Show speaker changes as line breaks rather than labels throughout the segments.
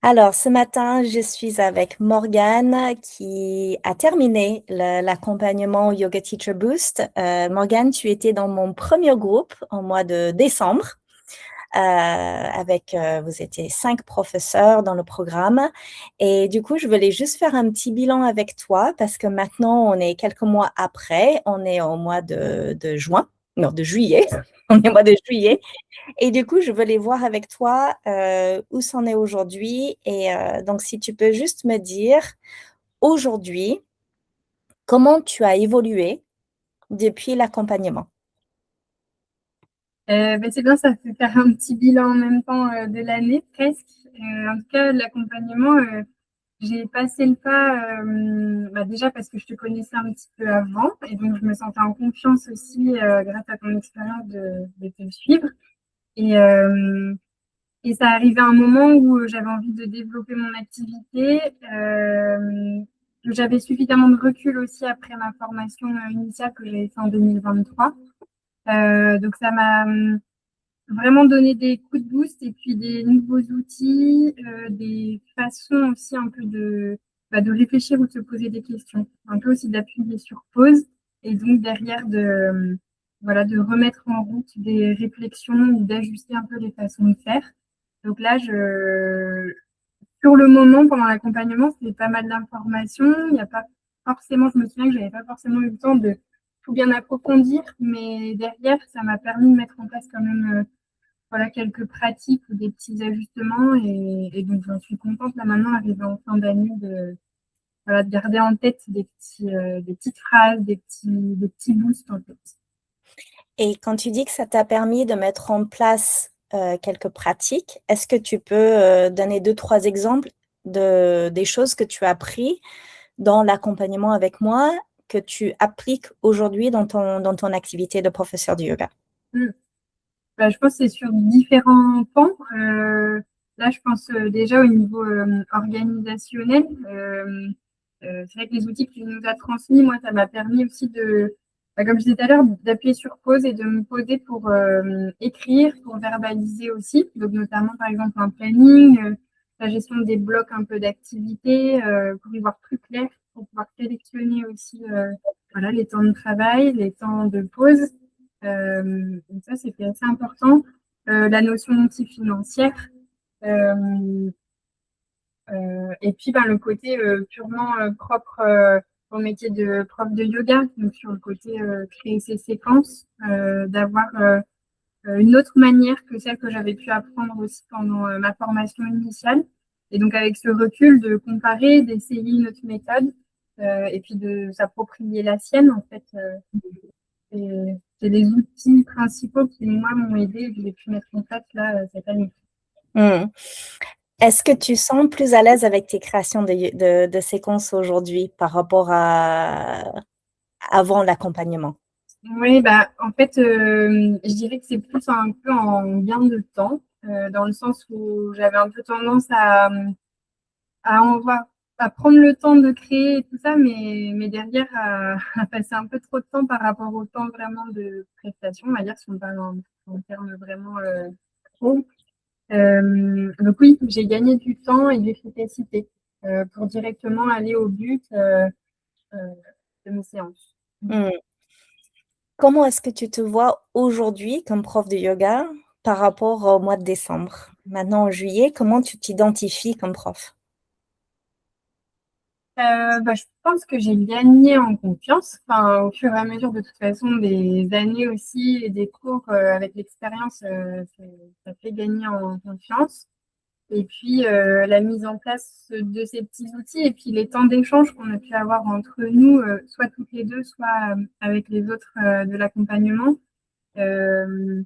Alors, ce matin, je suis avec Morgane qui a terminé l'accompagnement Yoga Teacher Boost. Morgane, tu étais dans mon premier groupe en mois de décembre. Vous étiez 5 professeurs dans le programme. Et du coup, je voulais juste faire un petit bilan avec toi parce que maintenant, on est quelques mois après. On est au mois de juin, non, de juillet. On est au mois de juillet. Et du coup, je voulais voir avec toi où c'en est aujourd'hui. Et donc, si tu peux juste me dire aujourd'hui, comment tu as évolué depuis l'accompagnement.
C'est bien, ça fait faire un petit bilan en même temps de l'année presque. En tout cas, l'accompagnement, j'ai passé le pas déjà parce que je te connaissais un petit peu avant et donc je me sentais en confiance aussi grâce à ton expérience de te suivre. Et, euh, et ça arrivait à un moment où j'avais envie de développer mon activité. J'avais suffisamment de recul aussi après ma formation initiale que j'avais fait en 2023. Donc ça m'a vraiment donné des coups de boost et puis des nouveaux outils, des façons aussi un peu de réfléchir ou de se poser des questions, un peu aussi d'appuyer sur pause et donc derrière voilà, de remettre en route des réflexions ou d'ajuster un peu les façons de faire. Donc là, sur le moment, pendant l'accompagnement, c'était pas mal d'informations. Il n'y a pas forcément, je me souviens que j'avais pas forcément eu le temps de tout bien approfondir, mais derrière, ça m'a permis de mettre en place quand même voilà, quelques pratiques ou des petits ajustements. Et donc, j'en suis contente là maintenant, arrivé en fin d'année, voilà, de garder en tête des petites phrases, des petits boosts en fait.
Et quand tu dis que ça t'a permis de mettre en place quelques pratiques, est-ce que tu peux donner 2, 3 exemples des choses que tu as appris dans l'accompagnement avec moi, que tu appliques aujourd'hui dans ton activité de professeur de yoga?
Mm. Bah, je pense que c'est sur différents pans. Là, je pense déjà au niveau organisationnel. C'est vrai que les outils que tu nous as transmis, moi, ça m'a permis aussi comme je disais tout à l'heure, d'appuyer sur pause et de me poser pour écrire, pour verbaliser aussi. Donc, notamment, par exemple, un planning, la gestion des blocs un peu d'activité, pour y voir plus clair, pour pouvoir sélectionner aussi voilà, les temps de travail, les temps de pause. Donc ça, c'était assez important. La notion aussi financière. Euh, et puis, ben, le côté purement propre au métier de prof de yoga, donc sur le côté créer ces séquences, d'avoir une autre manière que celle que j'avais pu apprendre aussi pendant ma formation initiale. Et donc, avec ce recul, de comparer, d'essayer une autre méthode, et puis de s'approprier la sienne, en fait. C'est les outils principaux qui, moi, m'ont aidé et que j'ai pu mettre en place là cette année.
Hmm. Est-ce que tu sens plus à l'aise avec tes créations de séquences aujourd'hui par rapport à avant l'accompagnement?
Oui, bah, en fait, je dirais que c'est plus un peu en gain de temps, dans le sens où j'avais un peu tendance à, en voir, à prendre le temps de créer et tout ça, mais derrière, à passer un peu trop de temps par rapport au temps vraiment de prestation, on va dire, si on parle en termes vraiment pro. Donc oui, j'ai gagné du temps et de l'efficacité pour directement aller au but euh, de mes séances.
Hmm. Comment est-ce que tu te vois aujourd'hui comme prof de yoga par rapport au mois de décembre? Maintenant, en juillet, comment tu t'identifies comme prof?
Je pense que j'ai gagné en confiance, enfin, au fur et à mesure de toute façon des années aussi et des cours avec l'expérience, ça fait gagner en confiance. Et puis la mise en place de ces petits outils et puis les temps d'échange qu'on a pu avoir entre nous, soit toutes les deux, soit avec les autres de l'accompagnement. Euh,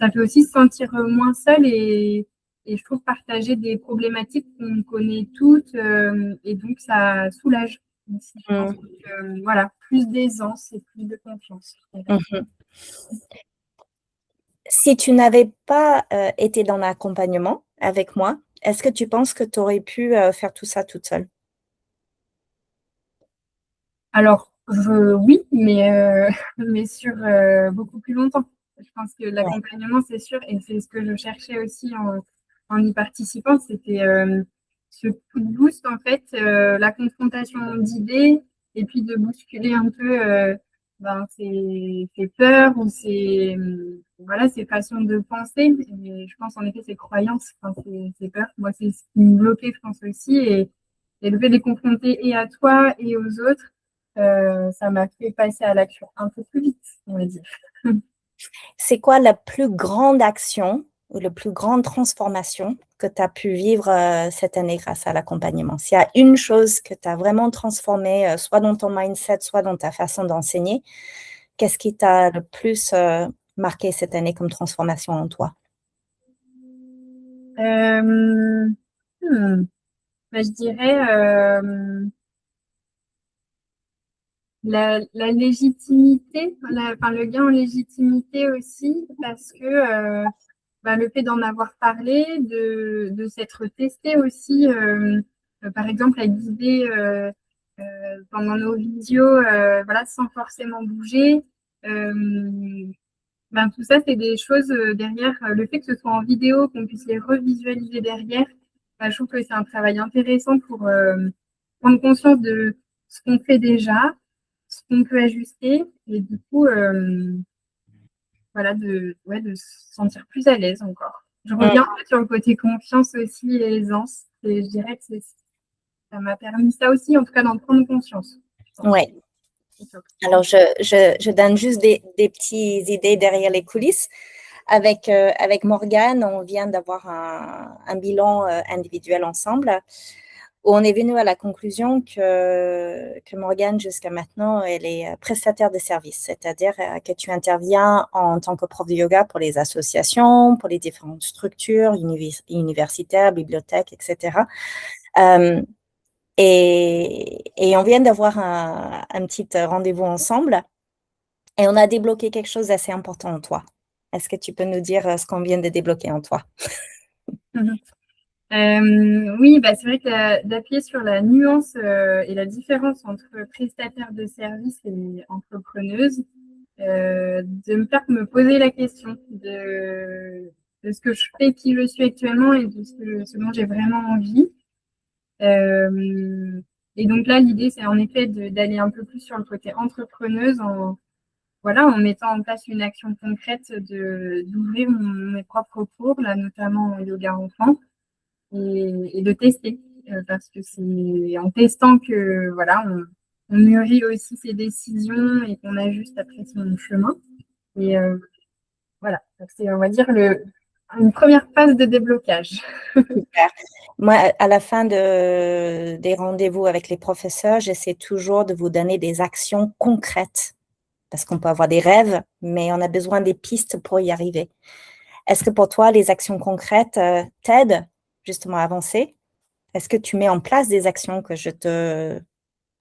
Ça fait aussi se sentir moins seul et je trouve partager des problématiques qu'on connaît toutes et donc ça soulage. Aussi, je pense
Hmm.
que, voilà, plus d'aisance et plus de confiance.
Mhm. Si tu n'avais pas été dans l'accompagnement avec moi, est-ce que tu penses que tu aurais pu faire tout ça toute seule?
Alors, oui, mais sur beaucoup plus longtemps. Je pense que
Ouais.
l'accompagnement, c'est sûr, et c'est ce que je cherchais aussi en y participant, c'était ce coup de boost, en fait, la confrontation d'idées, et puis de bousculer un peu ses peurs ou ses façons de penser. Et je pense en effet ses croyances, enfin, ses peurs. Moi, c'est ce qui me bloquait, je pense aussi. Et le fait de les confronter et à toi et aux autres, ça m'a fait passer à l'action un peu plus vite, on va dire.
C'est quoi la plus grande action ou la plus grande transformation que tu as pu vivre cette année grâce à l'accompagnement? S'il y a une chose que tu as vraiment transformée, soit dans ton mindset, soit dans ta façon d'enseigner, qu'est-ce qui t'a le plus marqué cette année comme transformation en toi?
Euh, hmm, je dirais la légitimité, enfin, le gain en légitimité aussi, parce que le fait d'en avoir parlé, de s'être testé aussi, par exemple, à guider pendant nos visios, voilà, sans forcément bouger. Euh, tout ça, c'est des choses derrière. Le fait que ce soit en vidéo, qu'on puisse les revisualiser derrière, je trouve que c'est un travail intéressant pour prendre conscience de ce qu'on fait déjà, ce qu'on peut ajuster, et du coup, voilà, de se sentir plus à l'aise encore. Je reviens un peu sur le côté confiance aussi et aisance. Et je dirais que ça m'a permis ça aussi, en tout cas, d'en prendre conscience.
Oui. Alors, je donne juste des petites idées derrière les coulisses. Avec Morgane, on vient d'avoir un bilan individuel ensemble où on est venu à la conclusion que Morgane, jusqu'à maintenant, elle est prestataire de services, c'est-à-dire que tu interviens en tant que prof de yoga pour les associations, pour les différentes structures universitaires, bibliothèques, etc. Et on vient d'avoir un petit rendez-vous ensemble et on a débloqué quelque chose d'assez important en toi. Est-ce que tu peux nous dire ce qu'on vient de débloquer en toi?
Oui, c'est vrai que d'appuyer sur la nuance et la différence entre prestataire de service et entrepreneuse, de me faire me poser la question de ce que je fais, qui je suis actuellement et de ce dont j'ai vraiment envie. Et donc là, l'idée, c'est en effet d'aller un peu plus sur le côté entrepreneuse en mettant en place une action concrète d'ouvrir mes propres cours, là, notamment en yoga enfant, et de tester. Parce que c'est en testant que voilà, on mûrit aussi ses décisions et qu'on ajuste après son chemin. Et voilà, c'est, on va dire, une première phase de déblocage.
Super. Moi, à la fin des rendez-vous avec les professeurs, j'essaie toujours de vous donner des actions concrètes parce qu'on peut avoir des rêves, mais on a besoin des pistes pour y arriver. Est-ce que pour toi, les actions concrètes t'aident justement à avancer? Est-ce que tu mets en place des actions que je te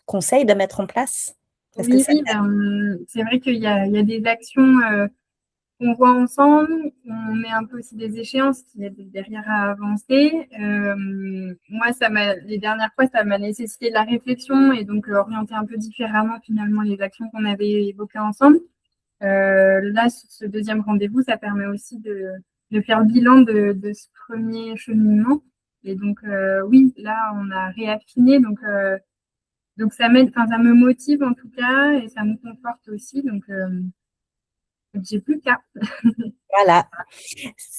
conseille de mettre en place? Est-ce que
Oui,
ça
oui,
t'aide?
c'est vrai qu'il y a des actions qu'on voit ensemble, on met un peu aussi des échéances qui aident derrière à avancer. Moi, les dernières fois, ça m'a nécessité de la réflexion et donc orienter un peu différemment finalement les actions qu'on avait évoquées ensemble. Là, ce deuxième rendez-vous, ça permet aussi de faire le bilan de ce premier cheminement. Et donc, oui, là, on a réaffiné. Donc ça m'aide, enfin, ça me motive en tout cas et ça me conforte aussi. Donc, j'ai plus qu'à.
Voilà.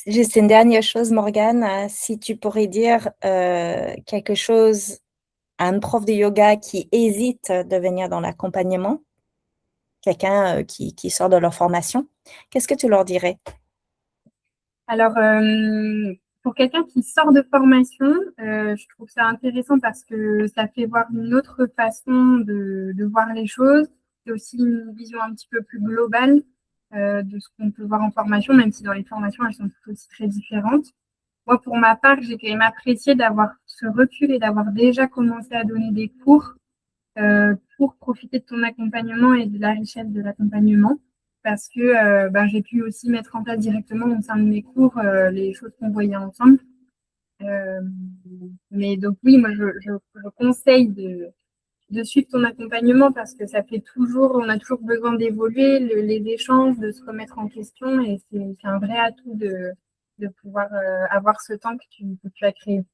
Juste une dernière chose, Morgane, si tu pourrais dire quelque chose à un prof de yoga qui hésite de venir dans l'accompagnement, quelqu'un qui sort de leur formation, qu'est-ce que tu leur dirais?
Alors, pour quelqu'un qui sort de formation, je trouve ça intéressant parce que ça fait voir une autre façon de voir les choses. C'est aussi une vision un petit peu plus globale de ce qu'on peut voir en formation, même si dans les formations, elles sont toutes aussi très différentes. Moi, pour ma part, j'ai quand même apprécié d'avoir ce recul et d'avoir déjà commencé à donner des cours pour profiter de ton accompagnement et de la richesse de l'accompagnement. Parce que j'ai pu aussi mettre en place directement au sein de mes cours les choses qu'on voyait ensemble. Euh, mais donc oui, moi je conseille de suivre ton accompagnement parce que ça fait toujours, on a toujours besoin d'évoluer, les échanges, de se remettre en question et c'est un vrai atout de pouvoir avoir ce temps que tu as créé.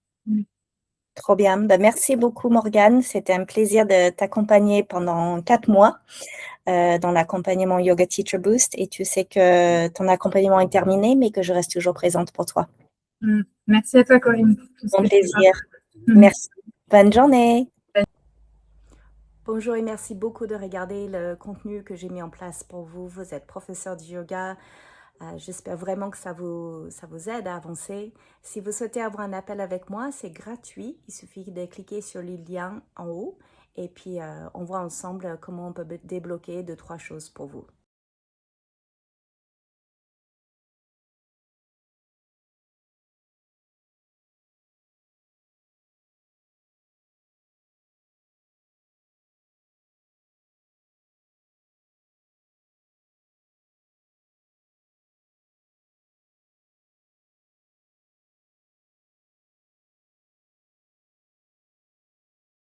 Trop bien. Ben, merci beaucoup, Morgane. C'était un plaisir de t'accompagner pendant 4 mois dans l'accompagnement Yoga Teacher Boost. Et tu sais que ton accompagnement est terminé, mais que je reste toujours présente pour toi.
Merci à toi, Corinne, pour tout ce
Mon
que tu fais.
plaisir. Merci. Bonne journée. Bonjour et merci beaucoup de regarder le contenu que j'ai mis en place pour vous. Vous êtes professeur de yoga. J'espère vraiment que ça vous aide à avancer. Si vous souhaitez avoir un appel avec moi, c'est gratuit. Il suffit de cliquer sur le lien en haut et puis on voit ensemble comment on peut débloquer 2-3 choses pour vous.